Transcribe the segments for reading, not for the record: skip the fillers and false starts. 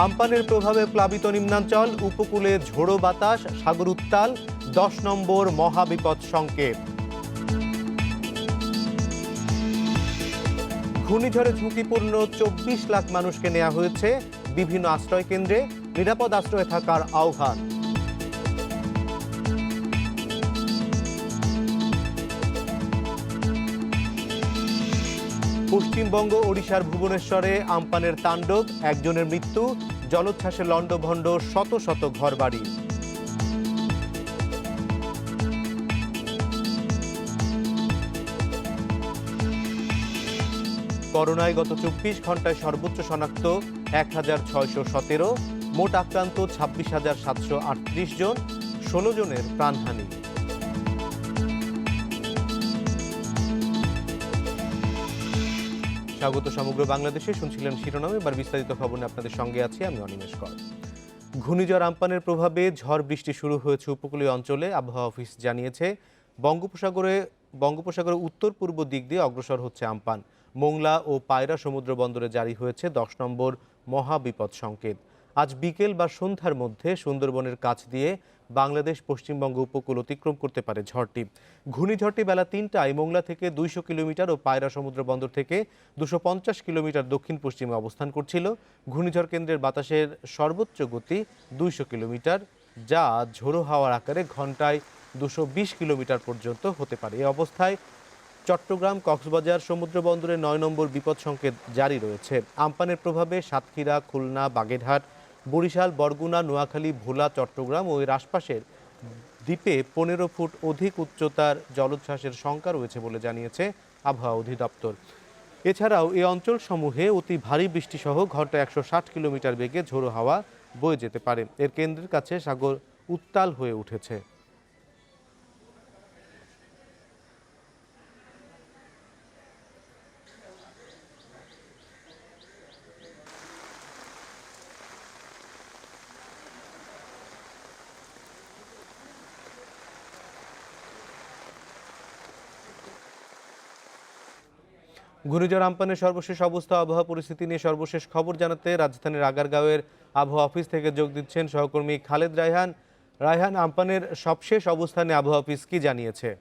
আমপানের প্রভাবে প্লাবিত নিম্নাঞ্চল, উপকূলে ঝোড়ো বাতাস, সাগর উত্তাল, 10 নম্বর মহাবিপদ সংকেত। ঘূর্ণিঝড়ে ঝুঁকিপূর্ণ 24 লাখ মানুষকে নেওয়া হয়েছে বিভিন্ন আশ্রয় কেন্দ্রে, নিরাপদ আশ্রয়ে থাকার আহ্বান। পশ্চিমবঙ্গ ওড়িশার ভুবনেশ্বরে আমপানের তাণ্ডব, একজনের মৃত্যু, জলোচ্ছ্বাসে লণ্ডভণ্ড শত শত ঘরবাড়ি। করোনায় গত 24 ঘন্টায় সর্বোচ্চ শনাক্ত 1617, মোট আক্রান্ত 26,738 জন, 16 জনের প্রাণহানি। স্বাগত সমগ্র বাংলাদেশে, শুনছিলেন শিরোনাম, এবার বিস্তারিত খবর নিয়ে আপনাদের সঙ্গে আছি আমি অনিমেষ কর। ঘূর্ণিঝড় আমপানের প্রভাবে ঝড় বৃষ্টি শুরু হয়েছে উপকূলীয় অঞ্চলে। আবহাওয়া অফিস জানিয়েছে বঙ্গোপসাগরের উত্তর পূর্ব দিক দিয়ে অগ্রসর হচ্ছে আমপান। মোংলা ও পায়রা সমুদ্র বন্দরে জারি হয়েছে 10 নম্বর মহাবিপদ সংকেত। আজ বিকেল বা সন্ধ্যার মধ্যে সুন্দরবনের কাছ দিয়ে বাংলাদেশ পশ্চিমবঙ্গ উপকূল অতিক্রম করতে পারে ঝড়টি। ঘূর্ণিঝড়টি বেলা 3টায় মোংলা থেকে 200 কিলোমিটার ও পায়রা সমুদ্র বন্দর থেকে 250 কিলোমিটার দক্ষিণ পশ্চিমে অবস্থান করছিল। ঘূর্ণিঝড় কেন্দ্রের বাতাসের সর্বোচ্চ গতি 200 কিলোমিটার, যা ঝোড়ো হাওয়ার আকারে ঘন্টায় 220 কিলোমিটার পর্যন্ত হতে পারে। এই অবস্থায় চট্টগ্রাম কক্সবাজার সমুদ্র বন্দরে 9 নম্বর বিপদ সংকেত জারি রয়েছে। আমপানের প্রভাবে সাতক্ষীরা, খুলনা, বাগেরহাট, বরিশাল, বরগুনা, নোয়াখালী, ভোলা, চট্টগ্রাম ও এর আশপাশের দ্বীপে 15 ফুট অধিক উচ্চতার জলোচ্ছ্বাসের শঙ্কা রয়েছে বলে জানিয়েছে আবহাওয়া অধিদপ্তর। এছাড়াও এই অঞ্চলসমূহে অতি ভারী বৃষ্টি সহ ঘন্টায় 160 কিলোমিটার বেগে ঝোড়ো হাওয়া বয়ে যেতে পারে। এর কেন্দ্রের কাছে সাগর উত্তাল হয়ে উঠেছে। ঘূর্ণিঝড় আমপানের সর্বশেষ অবস্থা, আবহাওয়া পরিস্থিতি নিয়ে সর্বশেষ খবর জানাতে রাজধানীর আগারগাঁওয়ের আবহাওয়া অফিস থেকে যোগ দিচ্ছেন সহকর্মী খালেদ রায়হান। রায়হান, আমপানের সবশেষ অবস্থানে আবহাওয়া অফিস কি জানিয়েছে?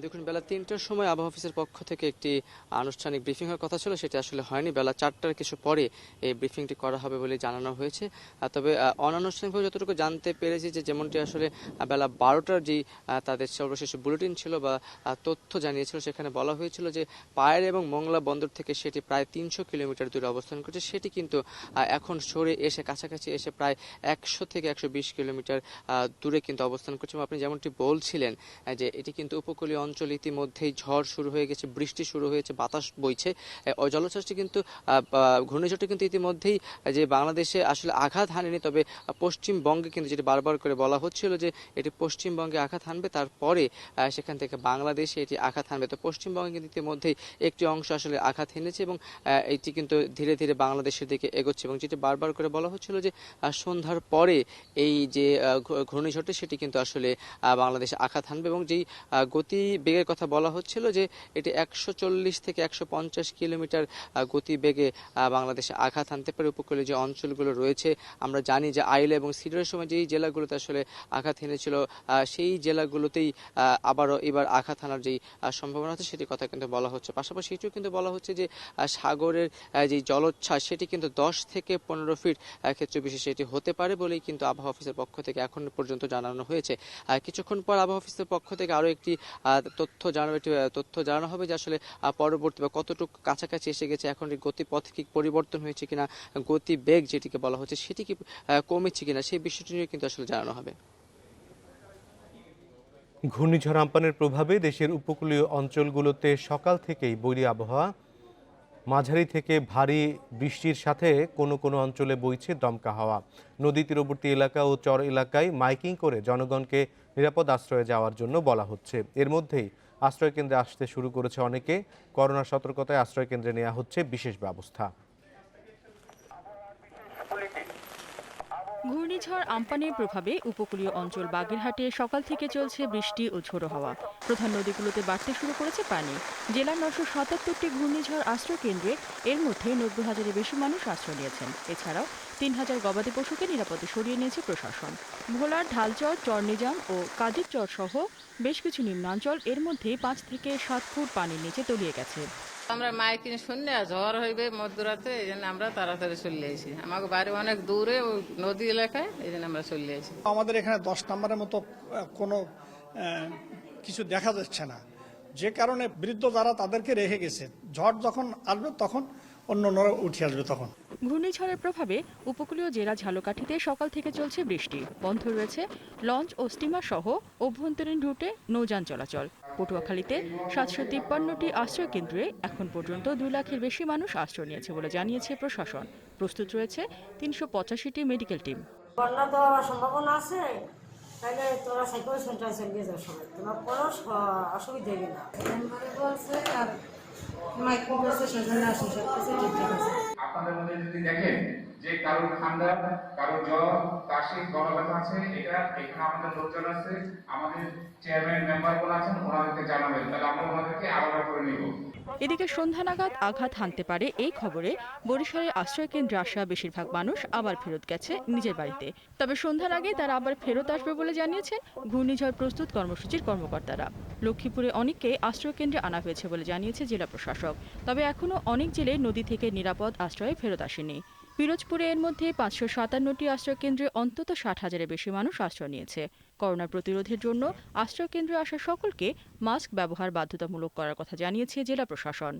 দেখুন, বেলা 3টার সময় আবহাওয়া অফিসের পক্ষ থেকে একটি আনুষ্ঠানিক ব্রিফিং হওয়ার কথা ছিল, সেটা আসলে হয়নি। বেলা 4টার কিছু পরে এই ব্রিফিংটি করা হবে বলে জানানো হয়েছে। তবে অনানুষ্ঠানিকভাবে যতটুকু জানতে পেরেছি যে যেমনটি আসলে বেলা 12টার যেই তাদের সর্বশেষ বুলেটিন ছিল বা তথ্য জানিয়েছিল, সেখানে বলা হয়েছিল যে পায়রা এবং মোংলা বন্দর থেকে সেটি প্রায় 300 কিলোমিটার দূরে অবস্থান করছে। সেটি কিন্তু এখন সরে এসে কাছাকাছি এসে প্রায় 100 থেকে 120 কিলোমিটার দূরে কিন্তু অবস্থান করছে। আপনি যেমনটি বলছিলেন যে এটি কিন্তু উপকূলীয় অঞ্চল, ইতিমধ্যেই ঝড় শুরু হয়ে গেছে, বৃষ্টি শুরু হয়েছে, বাতাস বইছে। জলোচ্ছ্বাসটি কিন্তু ঘূর্ণিঝড়টি কিন্তু ইতিমধ্যেই যে বাংলাদেশে আসলে আঘাত হানেনি, তবে পশ্চিমবঙ্গে কিন্তু যেটি বারবার করে বলা হচ্ছিল যে এটি পশ্চিমবঙ্গে আঘাত হানবে, তারপরে সেখান থেকে বাংলাদেশে এটি আঘাত হানবে। তো পশ্চিমবঙ্গে কিন্তু ইতিমধ্যেই একটি অংশ আসলে আঘাত হেনেছে এবং এটি কিন্তু ধীরে ধীরে বাংলাদেশের দিকে এগোচ্ছে। এবং যেটি বারবার করে বলা হচ্ছিল যে সন্ধ্যার পরে এই যে ঘূর্ণিঝড়টি সেটি কিন্তু আসলে বাংলাদেশে আঘাত হানবে এবং যেই গতি বেগের কথা বলা হচ্ছিল যে এটি 140 থেকে 150 কিলোমিটার গতি বেগে বাংলাদেশে আঘাত হানতে পারে। উপকূলীয় যে অঞ্চলগুলো রয়েছে, আমরা জানি যে আইলা এবং সিলেটের সময় যেই জেলাগুলোতে আসলে আঘাত হেনেছিল, সেই জেলাগুলোতেই আবারও এবার আঘাত হানার যেই সম্ভাবনা আছে সেটি কথা কিন্তু বলা হচ্ছে। পাশাপাশি এটিও কিন্তু বলা হচ্ছে যে সাগরের যে জলোচ্ছ্বাস সেটি কিন্তু 10 থেকে 15 ফিট ক্ষেত্র বিশেষে এটি হতে পারে বলেই কিন্তু আবহাওয়া অফিসের পক্ষ থেকে এখন পর্যন্ত জানানো হয়েছে। কিছুক্ষণ পর আবহাওয়া অফিসের পক্ষ থেকে আরও একটি তথ্য জানানো হবে যে আসলে পরবর্তী বা কতটুকু কাছাকাছি এসে গেছে, এখন গতিপথ কি পরিবর্তন হয়েছে কিনা, গতি বেগ যেটিকে বলা হচ্ছে সেটি কি কমেছে কিনা, সেই বিষয়টি নিয়ে কিন্তু আসলে জানানো হবে। ঘূর্ণিঝড় আমপানের প্রভাবে দেশের উপকূলীয় অঞ্চলগুলোতে সকাল থেকেই বৈরী আবহাওয়া, মাঝারি থেকে ভারী বৃষ্টির সাথে কোনো কোনো অঞ্চলে বইছে দমকা হাওয়া। নদী তীরবর্তী এলাকা ও চর এলাকায় মাইকিং করে জনগণকে নিরাপদ আশ্রয়ে যাওয়ার জন্য বলা হচ্ছে। এর মধ্যেই আশ্রয়কেন্দ্রে আসতে শুরু করেছে অনেকে। করোনা সতর্কতায় আশ্রয়কেন্দ্রে নেওয়া হচ্ছে বিশেষ ব্যবস্থা। ঘূর্ণিঝড় আম্পানের প্রভাবে উপকূলীয় অঞ্চল বাগেরহাটে সকাল থেকে চলছে বৃষ্টি ও ঝোড়ো হাওয়া। প্রধান নদীগুলোতে বাড়তে শুরু করেছে পানি। জেলার 977টি ঘূর্ণিঝড় আশ্রয় কেন্দ্রে এর মধ্যে 90,000-এর বেশি মানুষ আশ্রয় নিয়েছেন। এছাড়াও 3,000 গবাদি পশুকে নিরাপদে সরিয়ে নিয়েছে প্রশাসন। ভোলার ঢালচর, চরনিজাম ও কাদিরচর সহ বেশ কিছু নিম্নাঞ্চল এর মধ্যে 5 থেকে 7 ফুট পানির নিচে তলিয়ে গেছে। আমরা মাইকিনে শুনলে ঝড় হইবে মধ্যরাতে, এই জন্য আমরা তাড়াতাড়ি চলে আসি। আমাকে বাড়ি অনেক দূরে, ওই নদী এলাকায়, এই জন্য আমরা চলে আসি। আমাদের এখানে 10 নম্বরের মতো কোনো কিছু দেখা যাচ্ছে না, যে কারণে বৃদ্ধ যারা তাদেরকে রেখে গেছে, ঝড় যখন আসবে তখন অন্যরা উঠে আসবে তখন। ঘূর্ণিঝড়ের প্রভাবে উপকূলীয় জেলা ঝালকাঠিতে সকাল থেকে চলছে বৃষ্টি। বন্ধ রয়েছে লঞ্চ ও স্টিমার সহ অভ্যন্তরীণ রুটে নৌযান চলাচল। পটুয়াখালীতে 753টি আশ্রয় কেন্দ্রে এখন পর্যন্ত 2 লাখের বেশি মানুষ আশ্রয় নিয়েছে বলে জানিয়েছে প্রশাসন। প্রস্তুত রয়েছে 385টি মেডিকেল টিম। বন্যা তো সম্ভাবনা আছে, তাহলে তোরা সাইকেল সেন্টারে চলে যাও, সবাই তোমার কোনো অসুবিধা হবে না। বলছে আর মাইক্রো বলছে সেজন্য আসে, সব কিছু ঠিকঠাক আছে। আপনাদের মধ্যে যদি দেখেন যে কারোর ঠান্ডা, কারোর জ্বর, কাশি, গলা ব্যথা আছে, এটা এখানে আমাদের লোকজন আছে, আমাদের চেয়ারম্যান মেম্বারগুলো আছেন, ওনাদেরকে জানাবেন, তাহলে আমরা ওনাদেরকে আলাদা করে নিব। এদিকে সন্ধ্যা নাগাদ আঘাত হানতে পারে এই খবরে বরিশালের আশ্রয় কেন্দ্রে আসা বেশিরভাগ মানুষ আবার ফেরত গেছে নিজের বাড়িতে। তবে সন্ধ্যার আগে তারা আবার ফেরত আসবে বলে জানিয়েছেন ঘূর্ণিঝড় প্রস্তুত কর্মসূচির কর্মকর্তারা। লক্ষ্মীপুরে অনেককে আশ্রয় কেন্দ্রে আনা হয়েছে বলে জানিয়েছে জেলা প্রশাসক। তবে এখনও অনেক জেলে নদী থেকে নিরাপদ আশ্রয়ে ফেরত আসেনি। পিরোজপুরে এর মধ্যে 557টি আশ্রয় কেন্দ্রে অন্তত 60,000-এর বেশি মানুষ আশ্রয় নিয়েছে। করোনা প্রতিরোধের জন্য আশ্রয় কেন্দ্রে আসা সকলকে মাস্ক ব্যবহার বাধ্যতামূলক করার কথা জানিয়েছে জেলা প্রশাসন।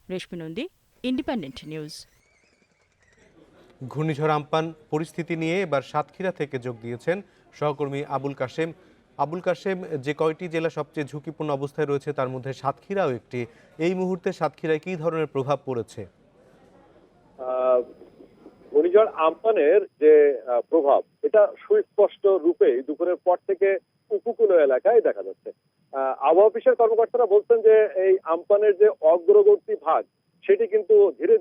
রেশমি নন্দী, ইন্ডিপেন্ডেন্ট নিউজ। ঘূর্ণিঝড় আম্পান পরিস্থিতি নিয়ে এবার সাতক্ষীরা থেকে যোগ দিয়েছেন সহকর্মী আবুল কাশেম। আবুল কাশেম, যে কয়টি জেলা সবচেয়ে ঝুঁকিপূর্ণ অবস্থায় রয়েছে তার মধ্যে সাতক্ষীরাও একটি, এই মুহূর্তে সাতক্ষীরায় কী ধরনের প্রভাব পড়েছে? ঘূর্ণিঝড় আম্পানের যে প্রভাব, এটা সুস্পষ্ট রূপে দুপুরের পর থেকে উপকূলীয় এলাকায় দেখা যাচ্ছে। আবহাওয়া অফিসের কর্মকর্তারা বলছেন যে এই আম্পানের যে অগ্রবর্তী ভাগ, সেটি কিন্তু ধীরে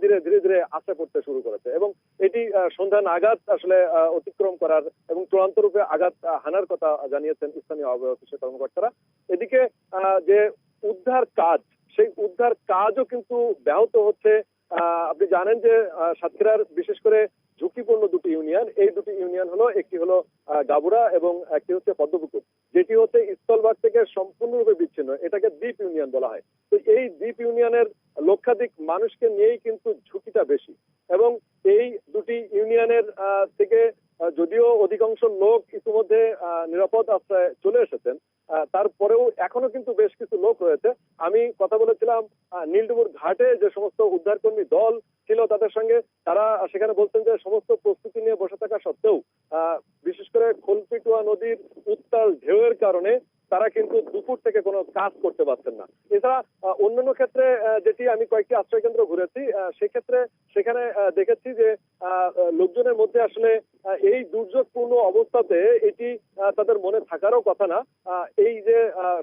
ধীরে আছড়ে পড়তে শুরু করেছে এবং এটি সন্ধ্যা নাগাদ আসলে অতিক্রম করার এবং চূড়ান্ত রূপে আঘাত হানার কথা জানিয়েছেন স্থানীয় আবহাওয়া অফিসের কর্মকর্তারা। এদিকে যে উদ্ধার কাজ, সেই উদ্ধার কাজও কিন্তু ব্যাহত হচ্ছে। আপনি জানেন যে সাতক্ষীরার বিশেষ করে ঝুঁকিপূর্ণ দুটি ইউনিয়ন, এই দুটি ইউনিয়ন হলো, একটি হলো গাবুরা এবং একটি হচ্ছে পদ্মপুকুর, যেটি হচ্ছে স্থলভাগ থেকে সম্পূর্ণরূপে বিচ্ছিন্ন। এটাকে দ্বীপ ইউনিয়ন বলা হয়। তো এই দ্বীপ ইউনিয়নের লক্ষাধিক মানুষকে নিয়েই কিন্তু ঝুঁকিটা বেশি এবং এই দুটি ইউনিয়নের থেকে যদিও অধিকাংশ লোক ইতিমধ্যে নিরাপদ আশ্রয়ে চলে এসেছেন, তারপরেও এখনো কিন্তু বেশ কিছু লোক রয়েছে। আমি কথা বলেছিলাম নীলডুমুর ঘাটে যে সমস্ত উদ্ধারকর্মী দল ছিল তাদের সঙ্গে, তারা সেখানে বলছেন যে সমস্ত প্রস্তুতি নিয়ে বসে থাকা সত্ত্বেও বিশেষ করে খোলপিটুয়া নদীর উত্তাল ঢেউয়ের কারণে তারা কিন্তু দুপুর থেকে কোনো কাজ করতে পারছেন না। এছাড়া অন্যান্য ক্ষেত্রে যেটি আমি কয়েকটি আশ্রয় কেন্দ্র ঘুরেছি, সেক্ষেত্রে সেখানে দেখেছি যে লোকজনের মধ্যে আসলে এই দুর্যোগপূর্ণ অবস্থাতে এটি তাদের মনে থাকারও কথা না। এই যে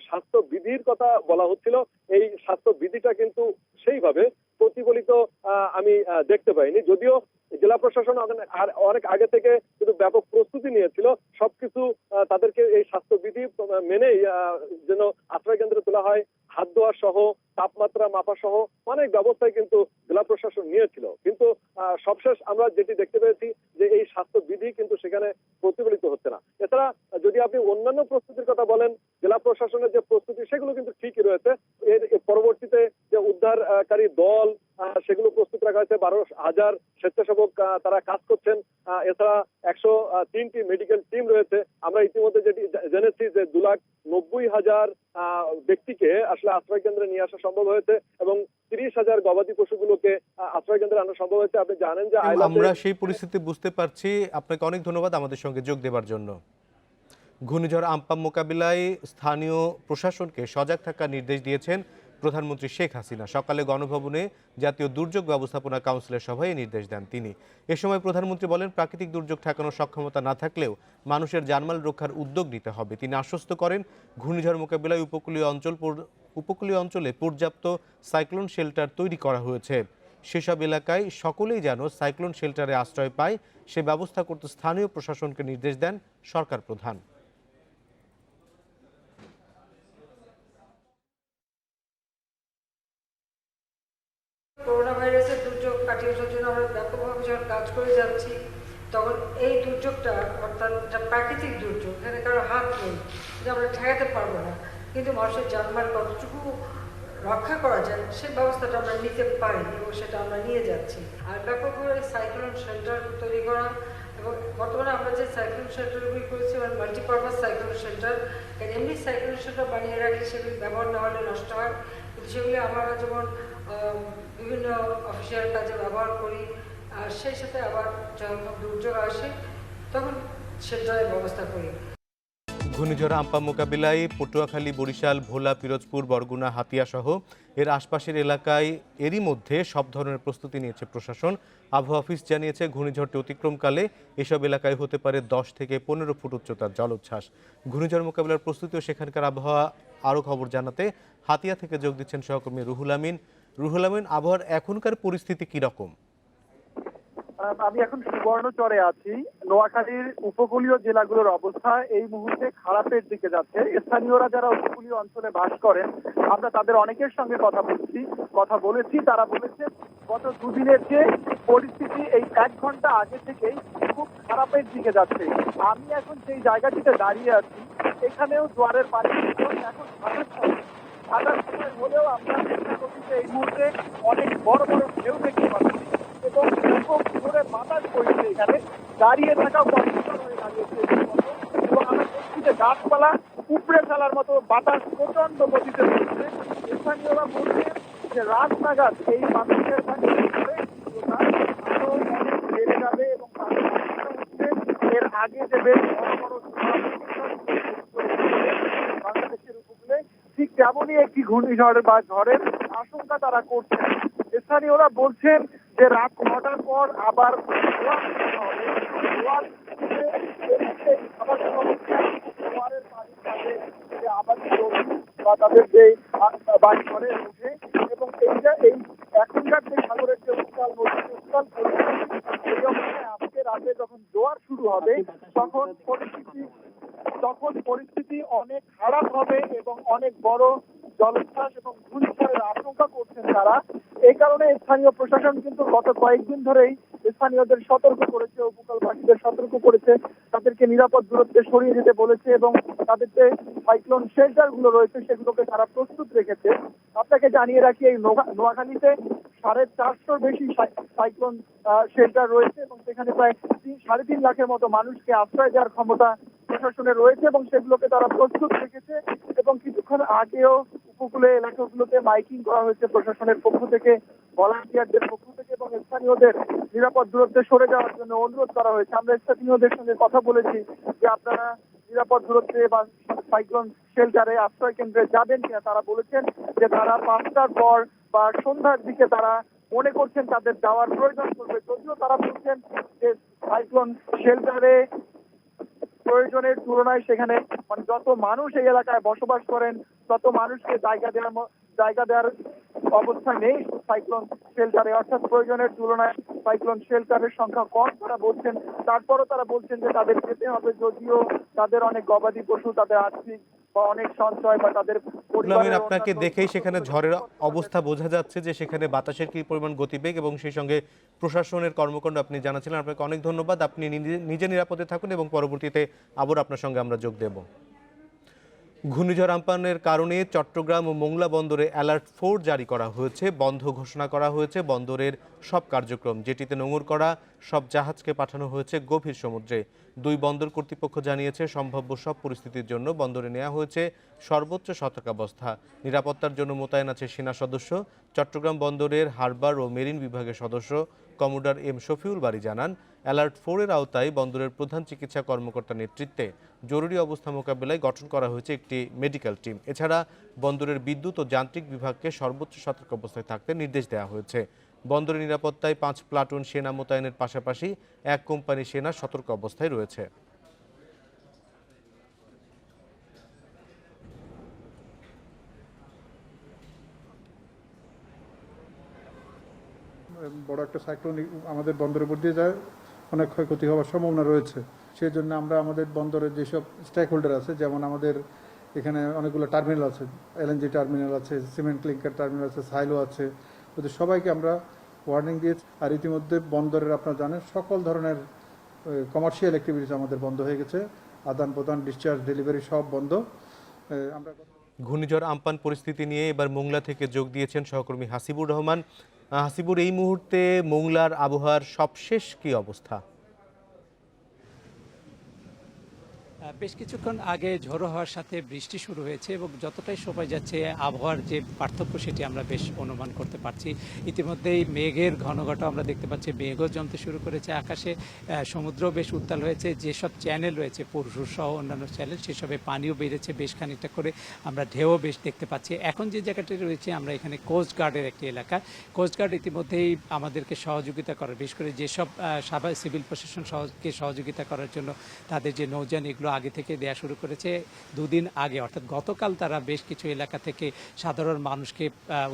স্বাস্থ্য বিধির কথা বলা হচ্ছিল, এই স্বাস্থ্য বিধিটা কিন্তু সেইভাবে প্রতিফলিত আমি দেখতে পাইনি। যদিও জেলা প্রশাসন আর অনেক আগে থেকে কিন্তু ব্যাপক প্রস্তুতি নিয়েছিল, সবকিছু তাদেরকে এই স্বাস্থ্যবিধি মেনেই যেন আশ্রয় কেন্দ্রে তোলা হয়, হাত ধোয়া সহ, তাপমাত্রা মাপা সহ অনেক ব্যবস্থায় কিন্তু জেলা প্রশাসন নিয়েছিল। কিন্তু সবশেষ আমরা যেটি দেখতে পেয়েছি যে এই স্বাস্থ্যবিধি কিন্তু সেখানে প্রতিফলিত হচ্ছে না। এছাড়া যদি আপনি অন্যান্য প্রস্তুতির কথা বলেন, জেলা প্রশাসনের যে প্রস্তুতি সেগুলো কিন্তু ঠিকই রয়েছে। এর পরবর্তীতে যে উদ্ধারকারী দল সেগুলো প্রস্তুত রাখা হয়েছে, 12,000 স্বেচ্ছাসেবক তারা কাজ করছেন। এছাড়া 103টি মেডিকেল টিম রয়েছে। আমরা ইতিমধ্যে যেটি জেনেছি যে 2,90,000 ব্যক্তিকে আসলে আশ্রয় কেন্দ্রে নিয়ে আসা সম্ভব হয়েছে এবং 30,000 গবাদি পশুগুলোকে আশ্রয় কেন্দ্রে আনা সম্ভব হয়েছে। আপনি জানেন যে আমরা সেই পরিস্থিতি বুঝতে পারছি। আপনাকে অনেক ধন্যবাদ আমাদের সঙ্গে যোগ দেওয়ার জন্য। ঘূর্ণিঝড় আম্পান মোকাবিলায় স্থানীয় প্রশাসনকে সজাগ থাকার নির্দেশ দিয়েছেন প্রধানমন্ত্রী শেখ হাসিনা। সকালে গণভবনে জাতীয় দুর্যোগ ব্যবস্থাপনা কাউন্সিলের সভায় এই নির্দেশ দেন তিনি। এ সময় প্রধানমন্ত্রী বলেন, প্রাকৃতিক দুর্যোগ ঠেকানোর সক্ষমতা না থাকলেও মানুষের জানমাল রক্ষার উদ্যোগ নিতে হবে। তিনি আশ্বস্ত করেন, ঘূর্ণিঝড় মোকাবিলায় উপকূলীয় অঞ্চলে পর্যাপ্ত সাইক্লোন শেল্টার তৈরি করা হয়েছে। সেসব এলাকায় সকলেই যেন সাইক্লোন শেল্টারে আশ্রয় পায় সে ব্যবস্থা করতে স্থানীয় প্রশাসনকে নির্দেশ দেন সরকার প্রধান। করোনা ভাইরাসের দুর্যোগ কাটিয়ে ওঠার জন্য আমরা ব্যাপকভাবে যখন কাজ করে যাচ্ছি, তখন এই দুর্যোগটা, অর্থাৎ একটা প্রাকৃতিক দুর্যোগ, এখানে কারো হাত নেই, এটা আমরা ঠেকাতে পারবো না, কিন্তু মানুষের জানমাল কতটুকু রক্ষা করা যায় সেই ব্যবস্থাটা আমরা নিতে পারি এবং সেটা আমরা নিয়ে যাচ্ছি। আর ব্যাপকভাবে সাইক্লোন শেল্টার তৈরি করা, এবং বর্তমানে আমরা যে সাইক্লোন শেল্টারগুলি করেছি মানে মাল্টিপারপাস সাইক্লোন শেল্টার, এমনি সাইক্লোন শেল্টার বানিয়ে রাখলে সেগুলি ব্যবহার না হলে নষ্ট হয়, কিন্তু সেগুলি আমরা যেমন বিভিন্ন অফিসিয়াল কাজে ব্যবহার করি, আর সেই সাথে আবার যখন দুর্যোগ আসে তখন শেল্টারের ব্যবস্থা করি। ঘূর্ণিঝড় আম্পা মোকাবিলায় পটুয়াখালী, বরিশাল, ভোলা, পিরোজপুর, বরগুনা, হাতিয়া সহ এর আশপাশের এলাকায় এরই মধ্যে সব ধরনের প্রস্তুতি নিয়েছে প্রশাসন। আবহাওয়া অফিস জানিয়েছে ঘূর্ণিঝড়টি অতিক্রমকালে এসব এলাকায় হতে পারে 10 থেকে 15 ফুট উচ্চতার জলোচ্ছ্বাস। ঘূর্ণিঝড় মোকাবিলার প্রস্তুতি ও সেখানকার আবহাওয়া আরও খবর জানাতে হাতিয়া থেকে যোগ দিচ্ছেন সহকর্মী রুহুল আমিন। রুহুল আমিন, আবহাওয়ার এখনকার পরিস্থিতি কি রকম? আমি এখন সুবর্ণচরে আছি। নোয়াখালীর উপকূলীয় জেলাগুলোর অবস্থা এই মুহূর্তে খারাপের দিকে যাচ্ছে। স্থানীয়রা যারা উপকূলীয় অঞ্চলে বাস করেন, আমরা তাদের অনেকের সঙ্গে কথা বলেছি। তারা বলেছেন গত দুদিনের যে পরিস্থিতি এই 1 ঘন্টা আগে থেকেই খুব খারাপের দিকে যাচ্ছে। আমি এখন যেই জায়গাটিতে দাঁড়িয়ে আছি এখানেও জোয়ারের পানি এখন ভাটার সময় হলেও আমরা চেষ্টা করছি যে এই মুহূর্তে অনেক বড় বড় ঢেউ দেখতে পাচ্ছি এবং জোরে বাতাস বইছে। এখানে দাঁড়িয়ে থাকা কষ্টকর হয়ে দাঁড়িয়েছে এবং আমরা দেখছি যে গাছপালা উপড়ে ফেলার মতো বাতাস প্রচন্ড গতিতে বইছে। স্থানীয়রা বলছেন যে রাত নাগাদ এই মানুষের আরো অনেক বেড়ে যাবে এবং এর আগে যে বেশ বড় বড় বাংলাদেশের উপকূলে ঠিক তেমনই একটি ঘূর্ণিঝড় বা ঝড়ের আশঙ্কা তারা করছেন। স্থানীয়রা বলছেন যে রাত 9টার পর আবার তাদের যে বাড়ি ঘরে উঠে এবং এই এখনকার যে সাগরের যে উত্তাল নদী উত্তাল এই অবস্থায় আজকে রাতে যখন জোয়ার শুরু হবে তখন পরিস্থিতি অনেক খারাপ হবে এবং অনেক বড় জলোচ্ছ্বাস এবং ঘূর্ণিঝড়ের আশঙ্কা করছেন তারা। এই কারণে স্থানীয় প্রশাসন কিন্তু গত কয়েকদিন ধরেই স্থানীয়দের সতর্ক করেছে, উপকূলবাসীদের সতর্ক করেছে, তাদেরকে নিরাপদ দূরত্বে সরিয়ে দিতে বলেছে এবং তাদের যে সাইক্লোন শেল্টার গুলো রয়েছে সেগুলোকে তারা প্রস্তুত রেখেছে। আপনাকে জানিয়ে রাখি এই নোয়াখালীতে 450 বেশি সাইক্লোন শেল্টার রয়েছে এবং সেখানে প্রায় 3.5 লাখের মতো মানুষকে আশ্রয় দেওয়ার ক্ষমতা প্রশাসনের রয়েছে এবং সেগুলোকে তারা প্রস্তুত রেখেছে। এবং কিছুক্ষণ আগেও উপকূলে এলাকাগুলোতে মাইকিং করা হয়েছে প্রশাসনের পক্ষ থেকে, ভলান্টিয়ারদের পক্ষ থেকে এবং স্থানীয়দের নিরাপদ দূরত্বে সরে যাওয়ার জন্য অনুরোধ করা হয়েছে। আমরা স্থানীয়দের সঙ্গে কথা বলেছি যে আপনারা নিরাপদ দূরত্বে বা সাইক্লোন শেল্টারে আশ্রয় কেন্দ্রে যাবেন কিনা। তারা বলেছেন যে তারা 5টার পর বা সন্ধ্যার দিকে তারা মনে করছেন তাদের যাওয়ার প্রয়োজন পড়বে। যদিও তারা বলছেন যে সাইক্লোন শেল্টারে প্রয়োজনের তুলনায় সেখানে মানে যত মানুষ এই এলাকায় বসবাস করেন তত মানুষকে জায়গা দেওয়ার অবস্থা নেই সাইক্লোন শেল্টারে, অর্থাৎ প্রয়োজনের তুলনায় সাইক্লোন শেল্টারের সংখ্যা কম তারা বলছেন। তারপরও তারা বলছেন যে তাদের যেতে হবে, যদিও তাদের অনেক গবাদি পশু, তাদের আর্থিক বা অনেক সঞ্চয় বা তাদের আপনাকে দেখেই সেখানে ঝড়ের অবস্থা বোঝা যাচ্ছে যে সেখানে বাতাসের কি পরিমাণ গতিবেগ এবং সেই সঙ্গে প্রশাসনের কর্মকাণ্ড আপনি জানাচ্ছিলেন। আপনাকে অনেক ধন্যবাদ। আপনি নিজে নিরাপদে থাকুন এবং পরবর্তীতে আবার আপনার সঙ্গে আমরা যোগ দেব। ঘূর্ণিঝড় আম্পানের কারণে চট্টগ্রাম ও মোংলা বন্দরে অ্যালার্ট 4 জারি করা হয়েছে। বন্ধ ঘোষণা করা হয়েছে বন্দরের সব কার্যক্রম, যেটিতে নোঙর করা সব জাহাজকে পাঠানো হয়েছে গভীর সমুদ্রে। 2 বন্দর কর্তৃপক্ষ জানিয়েছে সম্ভাব্য সব পরিস্থিতির জন্য বন্দরে নেওয়া হয়েছে সর্বোচ্চ সতর্কাবস্থা। নিরাপত্তার জন্য মোতায়েন আছে সেনা সদস্য। চট্টগ্রাম বন্দরের হারবার ও মেরিন বিভাগের সদস্য কমোডার এম শফিউল বারী জানান, অ্যালার্ট 4 এর আওতায় বন্দরের প্রধান চিকিৎসা কর্মকর্তার নেতৃত্বে জরুরি অবস্থা মোকাবিলায় গঠন করা হয়েছে একটি মেডিকেল টিম। এছাড়া বন্দরের বিদ্যুৎ ও যান্ত্রিক বিভাগকে সর্বোচ্চ সতর্ক অবস্থায় থাকতে নির্দেশ দেওয়া হয়েছে। বন্দরের নিরাপত্তায় 5 প্লাটুন সেনা মোতায়েনের পাশাপাশি 1 কোম্পানি সেনা সতর্ক অবস্থায় রয়েছে। বড় একটা সাইক্লোন আমাদের বন্দরের উপর দিয়ে যায়, অনেক ক্ষয়ক্ষতি হওয়ার সম্ভাবনা রয়েছে। সেই জন্য আমরা আমাদের বন্দরের যেসব স্টেক হোল্ডার আছে, যেমন আমাদের এখানে অনেকগুলো টার্মিনাল আছে, এলএনজি টার্মিনাল আছে, সিমেন্ট ক্লিংকার টার্মিনাল আছে, সাইলো আছে, ওদের সবাইকে আমরা ওয়ার্নিং দিয়েছি। আর ইতিমধ্যে বন্দরের আপনারা জানেন সকল ধরনের কমার্শিয়াল অ্যাক্টিভিটিস আমাদের বন্ধ হয়ে গেছে, আদান প্রদান, ডিসচার্জ, ডেলিভারি সব বন্ধ। আমরা ঘূর্ণিঝড় আম্পান পরিস্থিতি নিয়ে এবার মোংলা থেকে যোগ দিয়েছেন সহকর্মী হাসিবুর রহমান। হাসিবুর, এই মুহূর্তে মোংলার আবহাওয়ার সবশেষ কি অবস্থা? বেশ কিছুক্ষণ আগে ঝড়ো হওয়ার সাথে বৃষ্টি শুরু হয়েছে এবং যতটাই সময় যাচ্ছে আবহাওয়ার যে পার্থক্য সেটি আমরা বেশ অনুমান করতে পারছি। ইতিমধ্যেই মেঘের ঘনঘটা আমরা দেখতে পাচ্ছি, মেঘও জমতে শুরু করেছে আকাশে, সমুদ্র বেশ উত্তাল হয়েছে। যেসব চ্যানেল রয়েছে পরশু সহ অন্যান্য চ্যানেল, সেসবে পানিও বেড়েছে বেশ খানিকটা করে, আমরা ঢেউও বেশ দেখতে পাচ্ছি। এখন যে জায়গাটি রয়েছে আমরা এখানে কোস্টগার্ডের একটি এলাকা। কোস্টগার্ড ইতিমধ্যেই আমাদেরকে সহযোগিতা করে, বিশেষ করে যেসব সিভিল প্রশাসন সহযোগিতা করার জন্য তাদের যে নৌযান এগুলো আগে থেকে দেয়া শুরু করেছে। দুদিন আগে অর্থাৎ গতকাল তারা বেশ কিছু এলাকা থেকে সাধারণ মানুষকে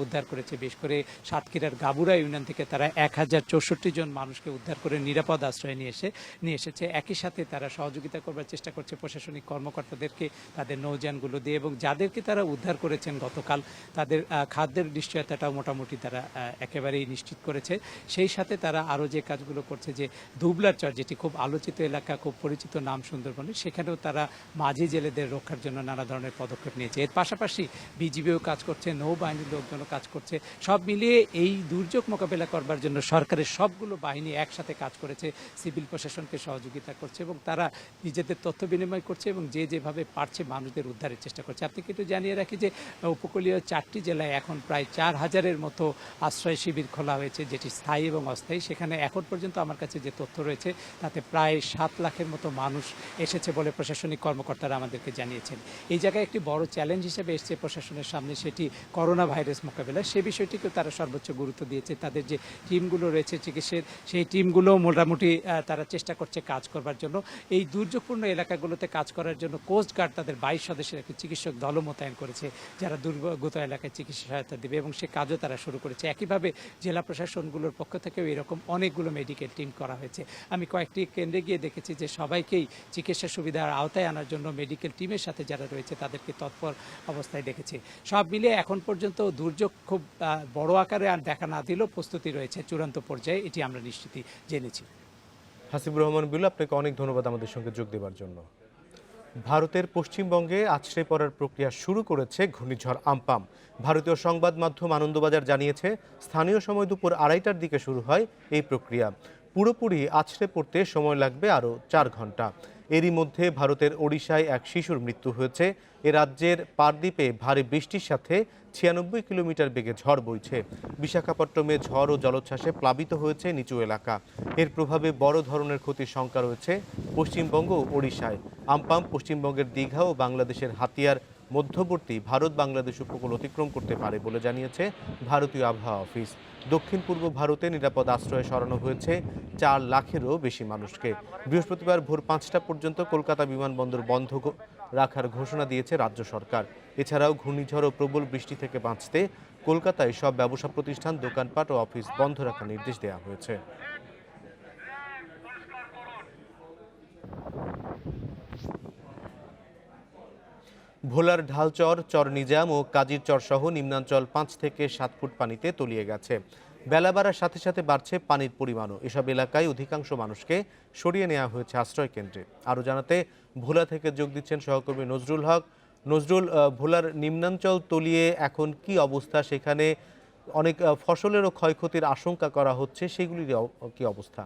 উদ্ধার করেছে। বিশেষ করে সাতক্ষীরার গাবুরা ইউনিয়ন থেকে তারা 1064 জন মানুষকে উদ্ধার করে নিরাপদ আশ্রয়ে নিয়ে এসেছে। একই সাথে তারা সহযোগিতা করবার চেষ্টা করছে প্রশাসনিক কর্মকর্তাদেরকে তাদের নৌযানগুলো দিয়ে, এবং যাদেরকে তারা উদ্ধার করেছেন গতকাল তাদের খাদ্যের নিশ্চয়তাটাও মোটামুটি তারা একেবারেই নিশ্চিত করেছে। সেই সাথে তারা আরও যে কাজগুলো করছে, যে দুবলার চর যেটি খুব আলোচিত এলাকা, খুব পরিচিত নাম সুন্দরবনে, সেখানেও তারা মাঝি জেলেদের রক্ষার জন্য নানা ধরনের পদক্ষেপ নিয়েছে। এর পাশাপাশি বিজিবিও কাজ করছে, নৌবাহিনীর লোকজনও কাজ করছে। সব মিলিয়ে এই দুর্যোগ মোকাবেলা করবার জন্য সরকারের সবগুলো বাহিনী একসাথে কাজ করেছে, সিভিল প্রশাসনকে সহযোগিতা করছে এবং তারা নিজেদের তথ্য বিনিময় করছে এবং যে যেভাবে পারছে মানুষদের উদ্ধারের চেষ্টা করছে। আপনি কিন্তু জানিয়ে রাখি যে উপকূলীয় 4টি জেলায় এখন প্রায় 4000-এর মতো আশ্রয় শিবির খোলা হয়েছে, যেটি স্থায়ী এবং অস্থায়ী। সেখানে এখন পর্যন্ত আমার কাছে যে তথ্য রয়েছে তাতে প্রায় 7 লাখের মতো মানুষ এসেছে বলে প্রশাসনিক কর্মকর্তারা আমাদেরকে জানিয়েছেন। এই জায়গায় একটি বড় চ্যালেঞ্জ হিসেবে এসছে প্রশাসনের সামনে, সেটি করোনা ভাইরাস মোকাবেলা। সে বিষয়টিকেও তারা সর্বোচ্চ গুরুত্ব দিয়েছে। তাদের যে টিমগুলো রয়েছে চিকিৎসার, সেই টিমগুলো মোটামুটি তারা চেষ্টা করছে কাজ করবার জন্য। এই দুর্যোগপূর্ণ এলাকাগুলোতে কাজ করার জন্য কোস্টগার্ড তাদের 22 সদস্যের একটি চিকিৎসক দলও মোতায়েন করেছে, যারা দুর্গত এলাকায় চিকিৎসা সহায়তা দেবে, এবং সে কাজও তারা শুরু করেছে। একইভাবে জেলা প্রশাসনগুলোর পক্ষ থেকেও এরকম অনেকগুলো মেডিকেল টিম করা হয়েছে। আমি কয়েকটি কেন্দ্রে গিয়ে দেখেছি যে সবাইকেই চিকিৎসা সুবিধার আওতায় আনার জন্য মেডিকেল টিমের সাথে যারা রয়েছে তাদেরকে তৎপর অবস্থায় দেখেছি। সব মিলিয়ে এখন পর্যন্ত দুর্যোগ খুব বড় আকারে আর দেখা না দিলেও প্রস্তুতি রয়েছে চূড়ান্ত পর্যায়ে, এটি আমরা নিশ্চিতই জেনেছি। হাসিবুর রহমান বিল্লু, আপনাকে অনেক ধন্যবাদ আমাদের সঙ্গে যোগ দেওয়ার জন্য। ভারতের পশ্চিমবঙ্গে আছড়ে পড়ার প্রক্রিয়া শুরু করেছে ঘূর্ণিঝড় আম্পান। ভারতীয় সংবাদ মাধ্যম আনন্দবাজার জানিয়েছে, স্থানীয় সময় দুপুর 2:30টার দিকে শুরু হয় এই প্রক্রিয়া। পুরোপুরি আছড়ে পড়তে সময় লাগবে আরও 4 ঘন্টা। এরই মধ্যে ভারতের ওড়িশায় এক শিশুর মৃত্যু হয়েছে। এ রাজ্যের পারদ্বীপে ভারী বৃষ্টির সাথে 96 কিলোমিটার বেগে ঝড় বইছে। বিশাখাপট্টমে ঝড় ও জলোচ্ছ্বাসে প্লাবিত হয়েছে নিচু এলাকা। এর প্রভাবে বড় ধরনের ক্ষতির শঙ্কা রয়েছে পশ্চিমবঙ্গ ও ওড়িশায়। আম্পান পশ্চিমবঙ্গের দীঘা ও বাংলাদেশের হাতিয়ার মধ্যবর্তী ভারত বাংলাদেশ উপকূল অতিক্রম করতে পারে বলে জানিয়েছে ভারতীয় আবহাওয়া অফিস। দক্ষিণ পূর্ব ভারতে নিরাপদ আশ্রয়ে সরানো হয়েছে 4 লাখেরও বেশি মানুষকে। বৃহস্পতিবার ভোর 5টা পর্যন্ত কলকাতা বিমানবন্দর বন্ধ রাখার ঘোষণা দিয়েছে রাজ্য সরকার। এছাড়াও ঘূর্ণিঝড় ও প্রবল বৃষ্টি থেকে বাঁচতে কলকাতায় সব ব্যবসা প্রতিষ্ঠান, দোকানপাট ও অফিস বন্ধ রাখার নির্দেশ দেওয়া হয়েছে। ভোলার ঢালচর, চর নিজাম ও কাজির চর সহ নিম্নাঞ্চল 5 থেকে 7 ফুট পানিতে তলিয়ে গেছে। বেলা বাড়ার সাথে সাথে বাড়ছে পানির পরিমাণও। এসব এলাকায় অধিকাংশ মানুষকে সরিয়ে নেওয়া হয়েছে আশ্রয় কেন্দ্রে। আরও জানাতে ভোলা থেকে যোগ দিচ্ছেন সহকর্মী নজরুল হক। নজরুল, ভোলার নিম্নাঞ্চল তলিয়ে এখন কি অবস্থা? সেখানে অনেক ফসলেরও ক্ষয়ক্ষতির আশঙ্কা করা হচ্ছে, সেগুলির কি অবস্থা?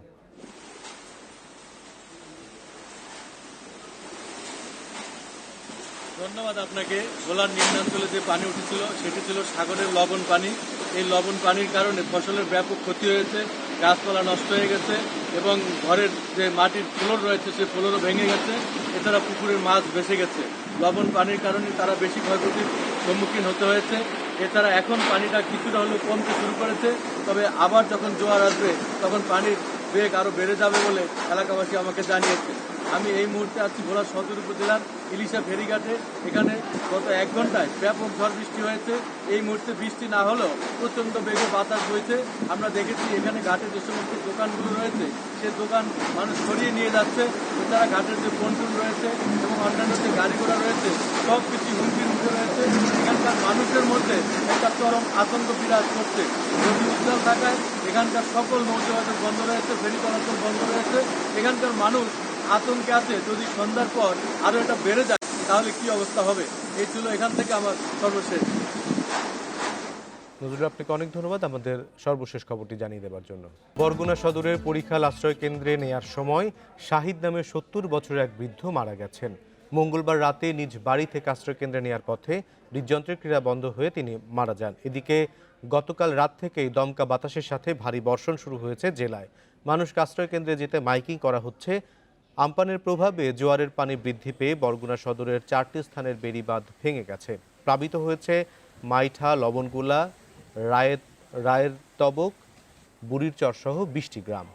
ধন্যবাদ আপনাকে। ভোলার নিম্নাঞ্চলে যে পানি উঠেছিল সেটি ছিল সাগরের লবণ পানি। এই লবণ পানির কারণে ফসলের ব্যাপক ক্ষতি হয়েছে, গাছপালা নষ্ট হয়ে গেছে এবং ঘরের যে মাটির ফ্লোর রয়েছে সেই ফ্লোরও ভেঙে গেছে। এছাড়া পুকুরের মাছ ভেসে গেছে। লবণ পানির কারণে তারা বেশি ক্ষয়ক্ষতির সম্মুখীন হতে হয়েছে। এছাড়া এখন পানিটা কিছুটা হলেও কমতে শুরু করেছে, তবে আবার যখন জোয়ার আসবে তখন পানির বেগ আরো বেড়ে যাবে বলে এলাকাবাসী আমাকে জানিয়েছে। আমি এই মুহূর্তে আছি ভোলা সদর উপজেলার ইলিশা ফেরিঘাটে। এখানে গত 1 ঘন্টায় ব্যাপক ঝড় বৃষ্টি হয়েছে। এই মুহূর্তে বৃষ্টি না হলেও প্রচণ্ড বেগে বাতাস বইছে। আমরা দেখেছি এখানে ঘাটে যে সমস্ত দোকানগুলো রয়েছে সে দোকান মানুষ সরিয়ে নিয়ে যাচ্ছে। এছাড়া ঘাটের যে পন্টুন রয়েছে এবং অন্যান্য যে গাড়ি ঘোড়া রয়েছে সব কিছু হুমকির মুখে রয়েছে। এখানকার মানুষের মধ্যে একটা চরম আতঙ্ক বিরাজ করছে। নদী উত্তাল থাকায় এখানকার সকল নৌযানবাহী বন্ধ রয়েছে, ফেরি চলাচল বন্ধ রয়েছে। এখানকার মানুষ আতঙ্কে আছে, যদি সন্ধ্যার পর আরো এটা বেড়ে যায় তাহলে কি অবস্থা হবে। এই ছিল এখান থেকে আমার সর্বশেষ। নজরুল, আপনাকে অনেক ধন্যবাদ আমাদের সর্বশেষ খবরটি জানিয়ে দেওয়ার জন্য। বরগুনা সদরের পরিখাল আশ্রয় কেন্দ্রে নেয়ার সময় শাহিদ নামে 70 বছরের এক বৃদ্ধ মারা গেছেন। মঙ্গলবার রাতে নিজ বাড়ি থেকে আশ্রয় কেন্দ্রে নেয়ার পথে হৃদযন্ত্রের ক্রিয়া বন্ধ হয়ে তিনি মারা যান। এদিকে গতকাল রাত থেকেই দমকা বাতাসের সাথে ভারী বর্ষণ শুরু হয়েছে জেলায়। মানুষকে আশ্রয় কেন্দ্রে যেতে মাইকিং করা হচ্ছে। আমপানের প্রভাবে জোয়ারের পানি বৃদ্ধি পেয়ে বরগুনা সদরের 4টি স্থানের বেড়িবাঁধ ভেঙে গেছে। প্লাবিত হয়েছে মাইঠা, লবণগুলা, রায়ের তবক, বুড়ির চর সহ 20টি গ্রাম।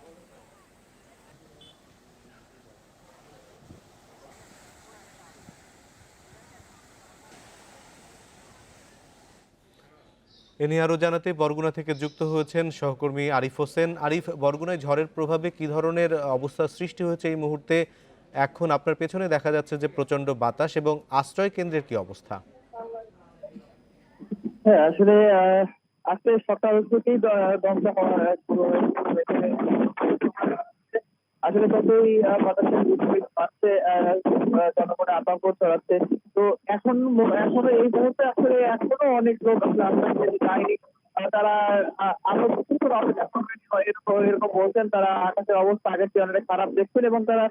এ নিয়ে আরও জানাতে বরগুনা থেকে যুক্ত হয়েছেন সহকর্মী আরিফ হোসেন। আরিফ, বরগুনায় ঝড়ের প্রভাবে কি ধরনের অবস্থার সৃষ্টি হয়েছে এই মুহূর্তে? এখন আপনার পেছনে দেখা যাচ্ছে যে প্রচন্ড বাতাস, এবং আশ্রয় কেন্দ্রের কি অবস্থা? হ্যাঁ, আসলে আজকে সকাল থেকেই দমকা শুরু হয়েছে। আসলে যতই বাতাসের বিপরীত বাড়ছে জনগণের আতঙ্ক ছড়াচ্ছে। তো এখনো এই মুহূর্তে আসলে এখনো অনেক লোক আসলে যায়নি। তারা আরো কিছুক্ষণ অপেক্ষা করবেন এরকম বলছেন। তারা আকাশের অবস্থা আগের চেয়ে অনেক খারাপ দেখছেন এবং তারা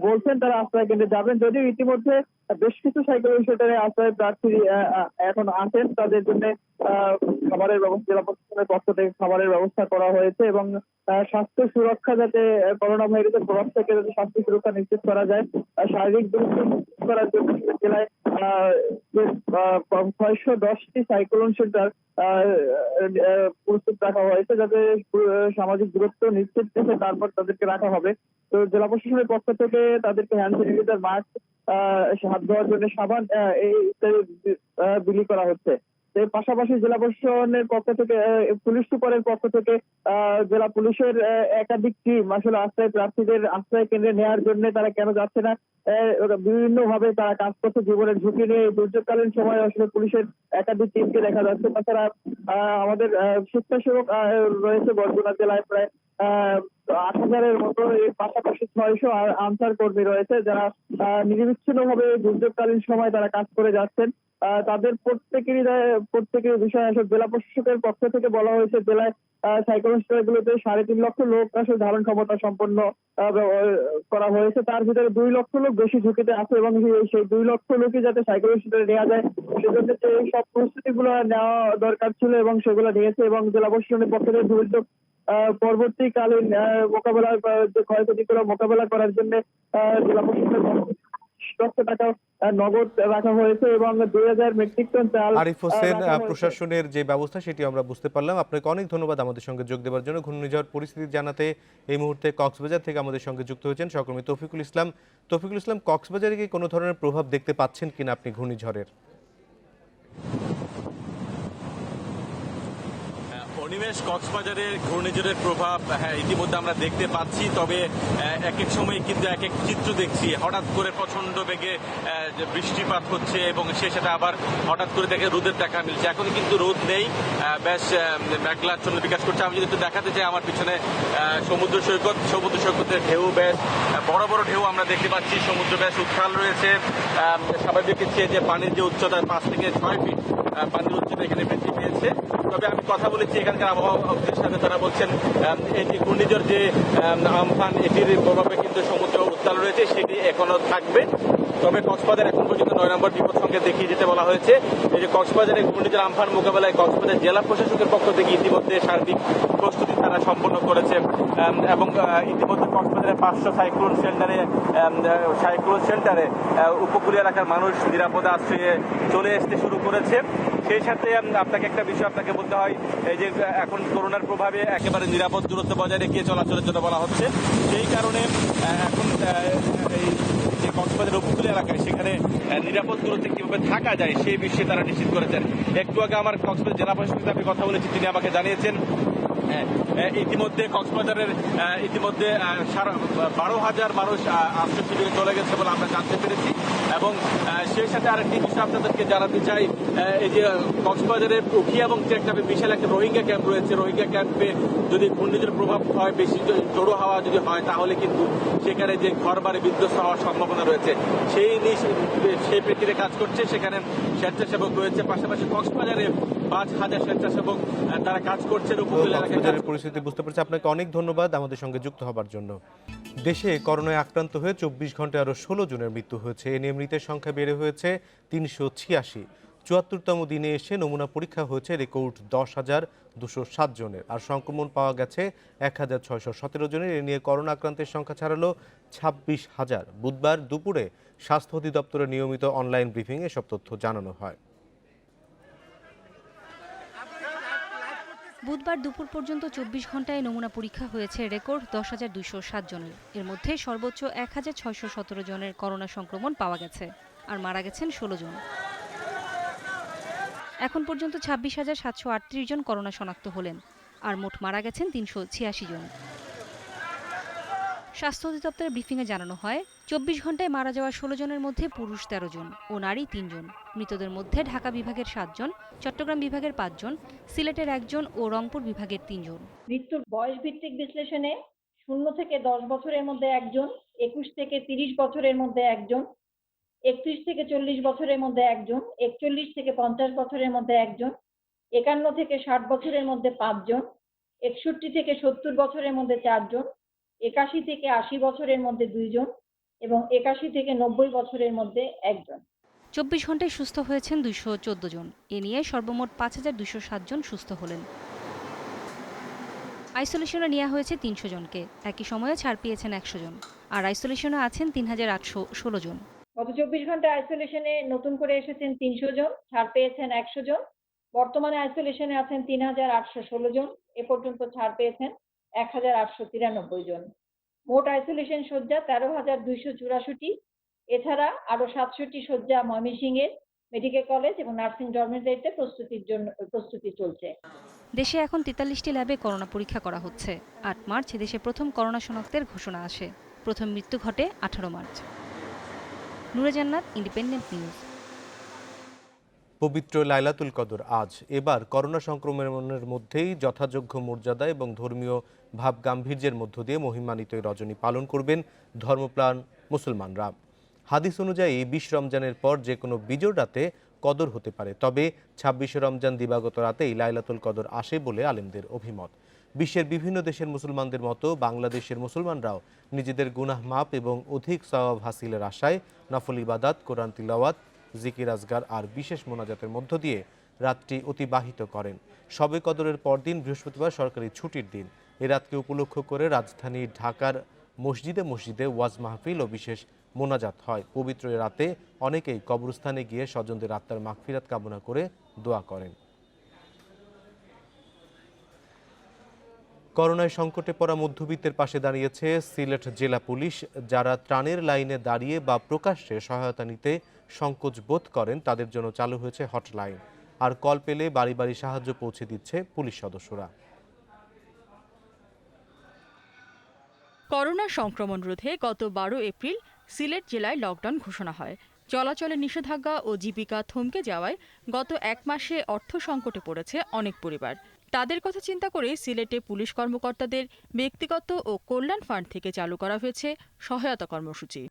বলছেন তারা আশ্রয় কেন্দ্রে যাবেন। যদিও ইতিমধ্যে বেশ কিছু সাইকেল শেল্টারে আশ্রয় প্রার্থী এখন আছেন, তাদের জন্য খাবারের ব্যবস্থা, জেলা প্রশাসনের পক্ষ থেকে খাবারের ব্যবস্থা করা হয়েছে এবং স্বাস্থ্য সুরক্ষা যাতে করোনা ভাইরাসের প্রভাব থেকে যাতে স্বাস্থ্য সুরক্ষা নিশ্চিত করা যায়, শারীরিক দূরত্ব নিশ্চিত করার জন্য জেলায় 610টি সাইক্লোন শেল্টার প্রস্তুত রাখা হয়েছে, যাতে সামাজিক দূরত্ব নিশ্চিত রেখে তারপর তাদেরকে রাখা হবে। তো জেলা প্রশাসনের পক্ষ থেকে তাদেরকে হ্যান্ড স্যানিটাইজার, মাস্ক, হাত ধোয়ার জন্য সাবান এই বিলি করা হচ্ছে। এর পাশাপাশি জেলা প্রশাসনের পক্ষ থেকে, পুলিশ সুপারের পক্ষ থেকে জেলা পুলিশের একাধিক টিম আসলে আশ্রয় প্রার্থীদের আশ্রয় কেন্দ্রে নেওয়ার জন্য তারা কেন যাচ্ছে না, বিভিন্ন ভাবে তারা কাজ করছে। জীবনের ঝুঁকি নিয়ে দুর্যোগকালীন সময় আসলে পুলিশের একাধিক টিমকে দেখা যাচ্ছে। তাছাড়া আমাদের স্বেচ্ছাসেবক রয়েছে বরগুনা জেলায় প্রায় 8,000-এর মতো। এর পাশাপাশি 600 আনসার কর্মী রয়েছে যারা নিরবিচ্ছিন্নভাবে দুর্যোগকালীন সময় তারা কাজ করে যাচ্ছেন। তাদের প্রত্যেকের বিষয়ে আসলে জেলা প্রশাসকের পক্ষ থেকে বলা হয়েছে জেলায় সাইক্লোন শেল্টারগুলোতে 3.5 লক্ষ লোক আসলে ধারণ ক্ষমতা সম্পন্ন করা হয়েছে। তার ভিতরে 2 লক্ষ লোক বেশি ঝুঁকিতে আছে এবং সেই 2 লক্ষ লোকই যাতে সাইক্লোন শেল্টারে নেওয়া যায় সেজন্য এই সব প্রস্তুতিগুলো নেওয়া দরকার ছিল এবং সেগুলো নিয়েছে। এবং জেলা প্রশাসনের পক্ষ থেকে দুর্যোগ পরবর্তীকালীন মোকাবেলার যে ক্ষয়ক্ষতিগুলো মোকাবেলা করার জন্য জেলা প্রশাসনের লক্ষ টাকা নগদ রাখা হয়েছে এবং 2000 মেট্রিক টন চাল। আরিফ হোসেন, প্রশাসনের যে ব্যবস্থা সেটি আমরা বুঝতে পারলাম। আপনাকে অনেক ধন্যবাদ আমাদের সঙ্গে যোগ দেওয়ার জন্য। ঘূর্ণিঝড় পরিস্থিতি জানাতে এই মুহূর্তে কক্সবাজার থেকে আমাদের সঙ্গে যুক্ত হয়েছেন সহকর্মী তৌফিকুল ইসলাম। কক্সবাজারে কি কোনো ধরনের প্রভাব দেখতে পাচ্ছেন কিনা আপনি ঘূর্ণিঝড়ের? অনিমেষ, কক্সবাজারের ঘূর্ণিঝড়ের প্রভাব ইতিমধ্যে আমরা দেখতে পাচ্ছি, তবে এক এক সময় কিন্তু এক এক চিত্র দেখছি। হঠাৎ করে প্রচন্ড বেগে বৃষ্টিপাত হচ্ছে এবং সেটা আবার হঠাৎ করে দেখে রোদের দেখা মিলছে। এখন কিন্তু রোদ নেই, বেশ মেঘলাচ্ছন্ন বিকাশ করছে। আমি যদি একটু দেখাতে চাই, আমার পিছনে সমুদ্র সৈকতের ঢেউ, বেশ বড় বড় ঢেউ আমরা দেখতে পাচ্ছি। সমুদ্র বেশ উত্তাল রয়েছে। স্বাভাবিক যে পানির যে উচ্চতা 5 থেকে 6 ফিট পানির উচ্চতা এখানে বৃদ্ধি পেয়েছে। তবে আমি কথা বলেছি এখানকার আবহাওয়া অফিসের সাথে, তারা বলছেন এই যে ঘূর্ণিঝড় যে আমফান, এটির প্রভাবে কিন্তু সমুদ্র উত্তাল রয়েছে। রয়েছে সেটি এখনো থাকবে। তবে কক্সবাজার এখন পর্যন্ত 9 নম্বর বিপদ সংকেত দেখিয়ে যেতে বলা হয়েছে। এই যে কক্সবাজারের ঘূর্ণিঝড় আমফান মোকাবেলায় কক্সবাজার জেলা প্রশাসকের পক্ষ থেকে ইতিমধ্যে সার্বিক প্রস্তুতি তারা সম্পন্ন করেছে এবং ইতিমধ্যে কক্সবাজারের 500 সাইক্লোন শেল্টারে উপকূলীয় এলাকার মানুষ নিরাপদে আশ্রয়ে চলে আসতে শুরু করেছে। সেই সাথে আপনাকে একটা বিষয় আপনাকে বলতে হয়, এই যে এখন করোনার প্রভাবে একেবারে নিরাপদ দূরত্ব বজায় রেখে চলাচলের জন্য বলা হচ্ছে। সেই কারণে এখন এই যে কক্সবাজার উপকূলীয় এলাকায় সেখানে নিরাপদ দূরত্বে কিভাবে থাকা যায় সেই বিষয়ে তারা নিশ্চিত করেছেন। একটু আগে আমার কক্সবাজার জেলা প্রশাসকের সাথে কথা বলেছি, তিনি আমাকে জানিয়েছেন ইতিমধ্যে কক্সবাজারের 12,000 মানুষ আশ্রয় শিবিরে চলে গেছে বলে আমরা জানতে পেরেছি। এবং সেই সাথে আরেকটি বিষয় আপনাদেরকে জানাতে চাই, এই যে কক্সবাজারের উখিয়া এবং টেকনাফে বিশাল একটা রোহিঙ্গা ক্যাম্প রয়েছে। রোহিঙ্গা ক্যাম্পে যদি ঘূর্ণিঝড়ের প্রভাব হয়, বেশি জোড়ো হাওয়া যদি হয়, তাহলে কিন্তু সেখানে যে ঘর বাড়ি বিধ্বস্ত হওয়ার সম্ভাবনা রয়েছে। সেই প্রেক্ষিতে কাজ করছে সেখানে স্বেচ্ছাসেবক রয়েছে। পাশাপাশি কক্সবাজারে 5,000 স্বেচ্ছাসেবক তারা কাজ করছেন উপকূলীয় এলাকায়। কক্সবাজারের পরিস্থিতি বুঝতে পারছি। আপনাকে অনেক ধন্যবাদ আমাদের সঙ্গে যুক্ত হবার জন্য। দেশে করোনায় আক্রান্ত হয়ে 24 ঘন্টায় আরও 16 জনের মৃত্যু হয়েছে। এ নিয়ে মৃতের সংখ্যা বেড়ে হয়েছে 386। 74তম দিনে এসে নমুনা পরীক্ষা হয়েছে রেকর্ড 10,207 জনের। আর সংক্রমণ পাওয়া গেছে 1,617 জনের। এ নিয়ে করোনা আক্রান্তের সংখ্যা ছাড়ালো 26,000। বুধবার দুপুরে স্বাস্থ্য অধিদপ্তরের নিয়মিত অনলাইন ব্রিফিংয়ে এসব তথ্য জানানো হয়। বুধবার দুপুর পর্যন্ত 24 ঘন্টায় নমুনা পরীক্ষা হয়েছে রেকর্ড 10,207 জনের। এর মধ্যে সর্বোচ্চ 1,617 জনের করোনা সংক্রমণ পাওয়া গেছে, আর মারা গেছেন 16 জন। এখন পর্যন্ত 26,738 জন করোনা শনাক্ত হলেন, আর মোট মারা গেছেন 386 জন। স্বাস্থ্য অধিদপ্তরের ব্রিফিংয়ে জানানো হয়, 24 ঘন্টায় মারা যাওয়া 16 জনের মধ্যে পুরুষ 13 জন ও নারী 3 জন। মৃতদের মধ্যে ঢাকা বিভাগের 7 জন, চট্টগ্রাম বিভাগের 5 জন, সিলেটের 1 জন ও রংপুর বিভাগের 3 জন। মৃত্যুর বয়স ভিত্তিক বিশ্লেষণে 0 থেকে 10 বছরের মধ্যে 1 জন, 21 থেকে 30 বছরের মধ্যে 1 জন, 31 থেকে 40 বছরের মধ্যে 1 জন, 41 থেকে 50 বছরের মধ্যে 1 জন, 51 থেকে 60 বছরের মধ্যে 5 জন, 61 থেকে 70 বছরের মধ্যে 4 জন, 81 থেকে 80 বছরের মধ্যে 2 জন এবং 81 থেকে 90 বছরের মধ্যে 1 জন। 24 ঘন্টায় সুস্থ হয়েছেন 214 জন। এ নিয়ে সর্বমোট 5,207 জন সুস্থ হলেন। আইসোলেশনে নেওয়া হয়েছে 300 জনকে। একই সময়ে ছাড় পেয়েছেন 100 জন, আর আইসোলেশনে আছেন 3,816 জন। গত 24 ঘন্টায় আইসোলেশনে নতুন করে এসেছেন 300 জন, ছাড় পেয়েছেন 100 জন। বর্তমানে আইসোলেশনে আছেন 3,816 জন। এ পর্যন্ত ছাড় পেয়েছেন 1,893 জন। মোট আইসোলেশন শয্যা 13,284টি। এছাড়া আরো 67টি শয্যা ময়মনসিংহের মেডিকেল কলেজ এবং নার্সিং ডরমেটরিতে প্রস্তুতি চলছে। দেশে এখন 43টি ল্যাবে করোনা পরীক্ষা করা হচ্ছে। 8 মার্চ দেশে প্রথম করোনা শনাক্তের ঘোষণা আসে। প্রথম মৃত্যু ঘটে 18 মার্চ। নূরে জান্নাত, ইন্ডিপেন্ডেন্ট নিউজ। পবিত্র লাইলাতুল কদর আজ। এবার করোনা সংক্রমণের মধ্যেই যথাযোগ্য মর্যাদা এবং ধর্মীয় ভাব গাম্ভীর্যের মধ্য দিয়ে মহিমান্বিত এই রজনী পালন করবেন ধর্মপ্রাণ মুসলমানরা। হাদিস অনুযায়ী 20 রমজানের পর যে কোনো বিজোড় রাতে কদর হতে পারে, তবে 26 রমজান দিবাগত রাতেই লাইলাতুল কদর আসে বলে আলেমদের অভিমত। বিশ্বের বিভিন্ন দেশের মুসলমানদের মতো বাংলাদেশের মুসলমানরাও নিজেদের গুনাহ মাপ এবং অধিক সওয়াব হাসিলের আশায় নফল ইবাদাত, কোরআন তিলাওয়াত, জিকির আজগার আর বিশেষ মোনাজাতের মধ্য দিয়ে রাতটি অতিবাহিত করেন। শবে কদরের পরদিন বৃহস্পতিবার সরকারি ছুটির দিন। এ রাতকে উপলক্ষ করে রাজধানী ঢাকার মসজিদে মসজিদে ওয়াজ মাহফিল ও বিশেষ মোনাজাত হয়। পবিত্র এ রাতে অনেকেই কবরস্থানে গিয়ে স্বজনদের আত্মার মাগফিরাত কামনা করে দোয়া করেন। করোনায় সংকটে পড়া মধ্যবিত্তের পাশে দাঁড়িয়েছে সিলেট জেলা পুলিশ। যারা ত্রাণের লাইনে দাঁড়িয়ে বা প্রকাশ্যে সহায়তা নিতে সংকোচ বোধ করেন তাদের জন্য চালু হয়েছে হটলাইন, আর কল পেলে বাড়ি বাড়ি সাহায্য পৌঁছে দিচ্ছে পুলিশ সদস্যরা। করোনা সংক্রমণ রোধে গত 12 এপ্রিল সিলেট জেলায় লকডাউন ঘোষণা হয়। চলাচলে নিষেধাজ্ঞা ও জীবিকা থমকে যাওয়ায় গত 1 মাসে অর্থ সংকটে পড়েছে অনেক পরিবার। তাদের কথা চিন্তা করে সিলেটে পুলিশ কর্মকর্তাদের ব্যক্তিগত ও কল্যাণ ফান্ড থেকে চালু করা হয়েছে সহায়তা কর্মসূচি।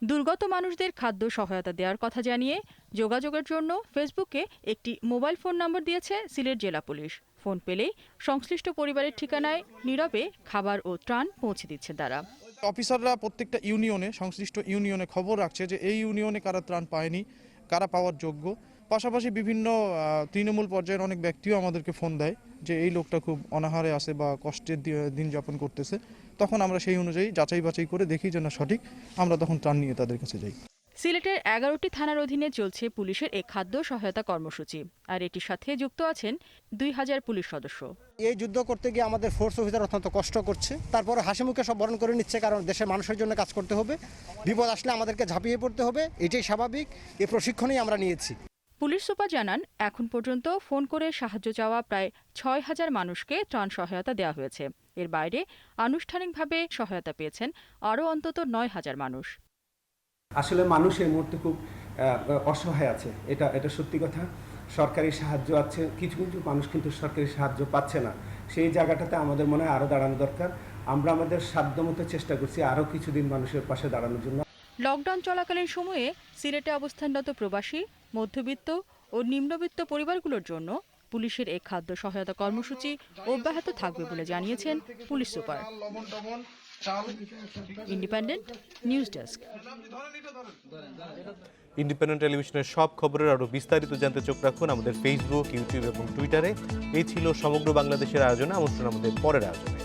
দুর্গত মানুষদের খাদ্য সহায়তা দেওয়ার কথা জানিয়ে যোগাযোগের জন্য ফেসবুকে একটি মোবাইল ফোন নম্বর দিয়েছে সিলেট জেলা পুলিশ। ফোন পেলেই সংশ্লিষ্ট পরিবারের ঠিকানায় নীরবে খাবার ও ত্রাণ পৌঁছে দিচ্ছে তারা। অফিসাররা প্রত্যেকটা ইউনিয়নে, সংশ্লিষ্ট ইউনিয়নে খবর রাখছে যে এই ইউনিয়নে কারা ত্রাণ পায়নি, কারা পাওয়ার যোগ্য। পাশাপাশি বিভিন্ন তৃণমূল পর্যায়ের অনেক ব্যক্তিও আমাদেরকে ফোন দেয় যে এই লোকটা খুব অনাহারে আছে বা কষ্টের দিন যাপন করতেছে। তখন আমরা সেই অনুযায়ী যাচাই বাছাই করে দেখি যে না সঠিক, আমরা তখন ত্রাণ নিয়ে তাদের কাছে যাই। সিলেটের 11টি থানার অধীনে চলছে পুলিশের এই খাদ্য সহায়তা কর্মসূচি, আর এটির সাথে যুক্ত আছেন 2000 পুলিশ সদস্য। এই যুদ্ধ করতে গিয়ে আমাদের ফোর্স অফিসার অত্যন্ত কষ্ট করছে, তারপরে হাসি মুখে সব বরণ করে নিচ্ছে, কারণ দেশের মানুষের জন্য কাজ করতে হবে, বিপদ আসলে আমাদেরকে ঝাঁপিয়ে পড়তে হবে, এটাই স্বাভাবিক। এই প্রশিক্ষণই আমরা নিয়েছি। পুলিশ সুপার জানান, এখন পর্যন্ত ফোন করে সাহায্য চাওয়া প্রায় 6000 মানুষকে ত্রাণ সহায়তা দেওয়া হয়েছে। এর বাইরে আনুষ্ঠানিকভাবে সহায়তা পেয়েছেন আরও অন্তত 9000 মানুষ। আসলে মানুষ এই মুহূর্তে খুব অসহায় আছে, এটা সত্যি কথা। সরকারি সাহায্য আছে, কিছু কিছু মানুষ কিন্তু সরকারি সাহায্য পাচ্ছে না। সেই জায়গাটাতে আমাদের মনে হয় আরও দাঁড়ানো দরকার। আমরা আমাদের সাধ্যমতো চেষ্টা করছি আরও কিছুদিন মানুষের পাশে দাঁড়ানোর জন্য। লকডাউন চলাকালীন সময়ে সিলেটে অবস্থানরত প্রবাসী, মধ্যবিত্ত ও নিম্নবিত্ত পরিবারগুলোর জন্য পুলিশের এই খাদ্য সহায়তা কর্মসূচি অব্যাহত থাকবে বলে জানিয়েছেন police super. Independent news desk. Independent টেলিভিশনের সব খবরের আরও বিস্তারিত জানতে চোখ রাখুন আমাদের ফেসবুক, ইউটিউব এবং টুইটারে। এই ছিল সমগ্র বাংলাদেশের আয়োজনে। আমন্ত্রণ আমাদের পরের আয়োজনে।